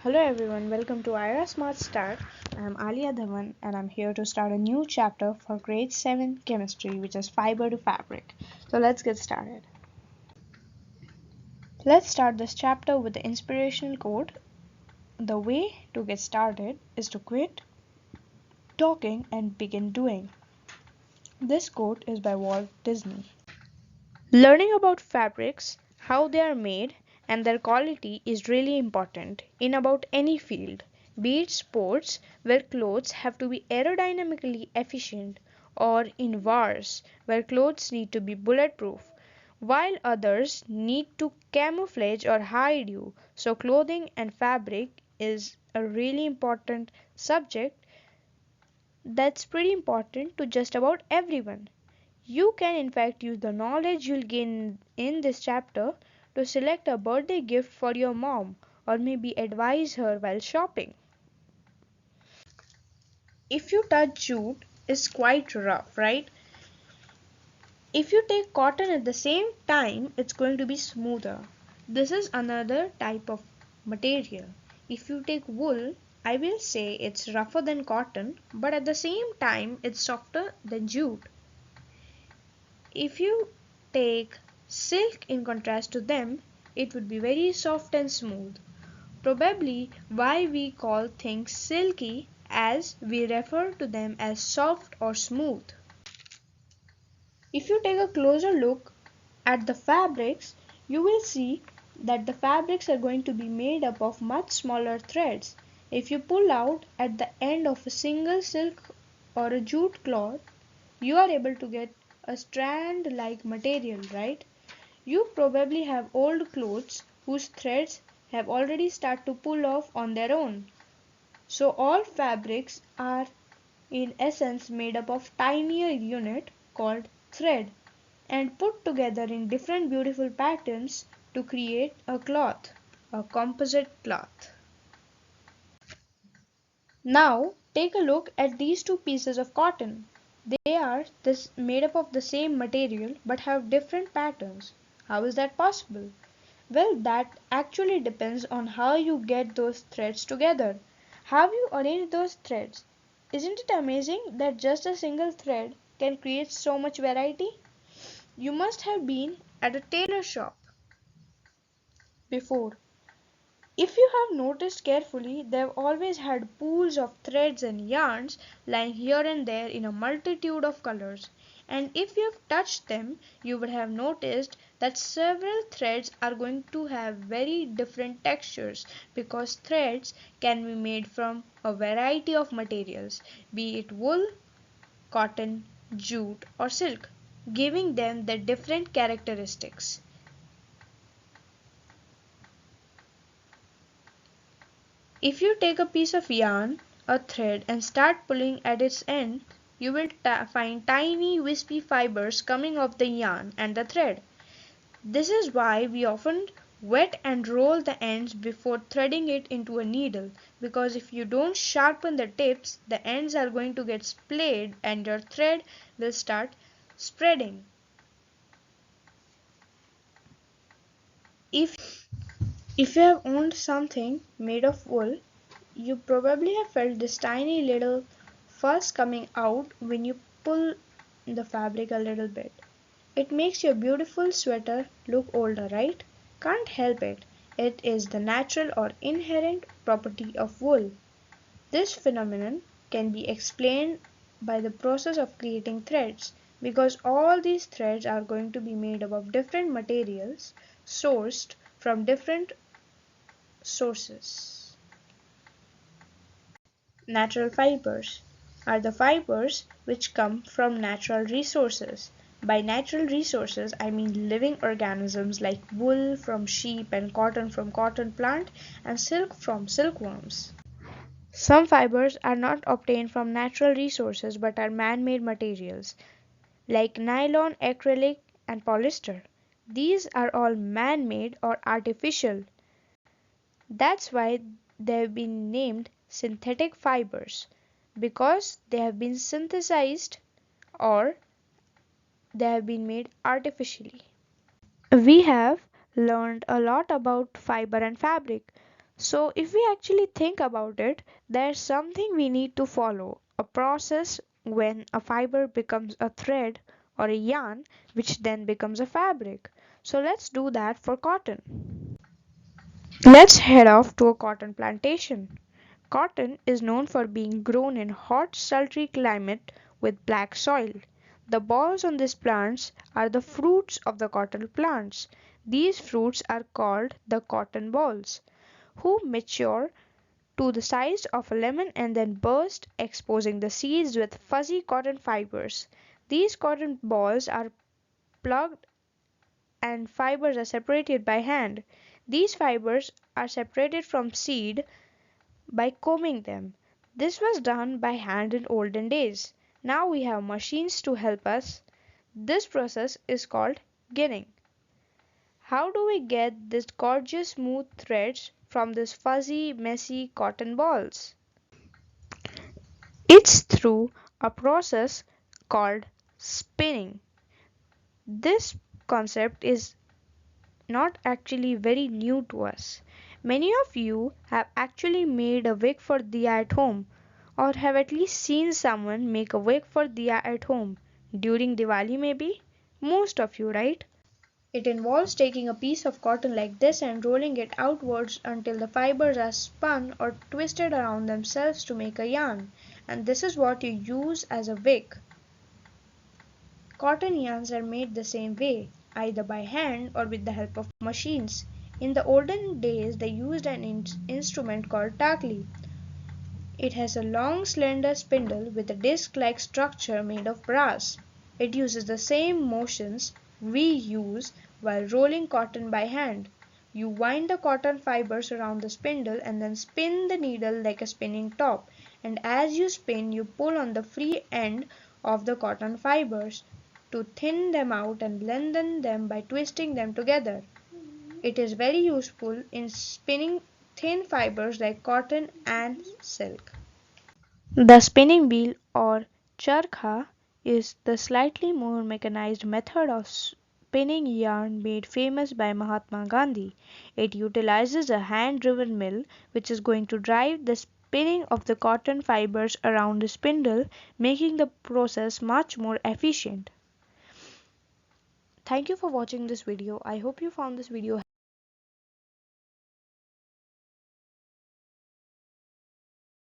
Hello everyone, welcome to IRA Smart Start. I'm Aaliyah Dhawan and I'm here to start a new chapter for grade 7 chemistry, which is fiber to fabric. So let's get started. Let's start this chapter with the inspirational quote. The way to get started is to quit talking and begin doing. This quote is by Walt Disney. Learning about fabrics, how they are made, and their quality is really important in about any field, be it sports, where clothes have to be aerodynamically efficient, or in wars, where clothes need to be bulletproof, while others need to camouflage or hide you. So, clothing and fabric is a really important subject that's pretty important to just about everyone. You can in fact use the knowledge you'll gain in this chapter to select a birthday gift for your mom or maybe advise her while shopping. If you touch jute, it's quite rough, right? If you take cotton at the same time, it's going to be smoother. This is another type of material. If you take wool, I will say it's rougher than cotton, but at the same time, it's softer than jute. If you take silk in contrast to them, it would be very soft and smooth. Probably why we call things silky as we refer to them as soft or smooth. If you take a closer look at the fabrics, you will see that the fabrics are going to be made up of much smaller threads. If you pull out at the end of a single silk or a jute cloth, you are able to get a strand like material, right? You probably have old clothes whose threads have already started to pull off on their own. So all fabrics are in essence made up of tinier unit called thread and put together in different beautiful patterns to create a cloth, a composite cloth. Now take a look at these two pieces of cotton. They are made up of the same material but have different patterns. How is that possible? Well, that actually depends on how you get those threads together. How you arrange those threads. Isn't it amazing that just a single thread can create so much variety? You must have been at a tailor shop before. If you have noticed carefully, they've always had pools of threads and yarns lying here and there in a multitude of colors. And if you've touched them, you would have noticed that several threads are going to have very different textures because threads can be made from a variety of materials, be it wool, cotton, jute, or silk, giving them the different characteristics. If you take a piece of yarn, a thread, and start pulling at its end, you will find tiny wispy fibers coming off the yarn and the thread. This is why we often wet and roll the ends before threading it into a needle, because if you don't sharpen the tips, the ends are going to get splayed and your thread will start spreading. If you have owned something made of wool, you probably have felt this tiny little fuzz coming out when you pull the fabric a little bit. It makes your beautiful sweater look older, right? Can't help it. It is the natural or inherent property of wool. This phenomenon can be explained by the process of creating threads because all these threads are going to be made up of different materials sourced from different sources. Natural fibers are the fibers which come from natural resources. By natural resources, I mean living organisms like wool from sheep and cotton from cotton plant and silk from silkworms. Some fibers are not obtained from natural resources but are man-made materials like nylon, acrylic and polyester. These are all man-made or artificial. That's why they've been named synthetic fibers because they have been synthesized or they have been made artificially. We have learned a lot about fiber and fabric. So if we actually think about it, there's something we need to follow, a process when a fiber becomes a thread or a yarn, which then becomes a fabric. So let's do that for cotton. Let's head off to a cotton plantation. Cotton is known for being grown in hot, sultry climate with black soil. The balls on these plants are the fruits of the cotton plants. These fruits are called the cotton balls, who mature to the size of a lemon and then burst, exposing the seeds with fuzzy cotton fibers. These cotton balls are plucked and fibers are separated by hand. These fibers are separated from seed by combing them. This was done by hand in olden days. Now we have machines to help us. This process is called ginning. How do we get these gorgeous smooth threads from these fuzzy, messy cotton balls? It's through a process called spinning. This concept is not actually very new to us. Many of you have actually made a wig for Diya at home, or have at least seen someone make a wig for Diya at home. During Diwali, maybe? Most of you, right? It involves taking a piece of cotton like this and rolling it outwards until the fibers are spun or twisted around themselves to make a yarn. And this is what you use as a wig. Cotton yarns are made the same way, either by hand or with the help of machines. In the olden days, they used an instrument called takli. It has a long, slender spindle with a disc-like structure made of brass. It uses the same motions we use while rolling cotton by hand. You wind the cotton fibers around the spindle and then spin the needle like a spinning top. And as you spin, you pull on the free end of the cotton fibers to thin them out and lengthen them by twisting them together. It is very useful in spinning thin fibers like cotton and silk. The spinning wheel or charkha is the slightly more mechanized method of spinning yarn made famous by Mahatma Gandhi. It utilizes a hand-driven mill which is going to drive the spinning of the cotton fibers around the spindle, making the process much more efficient. Thank you for watching this video. I hope you found this video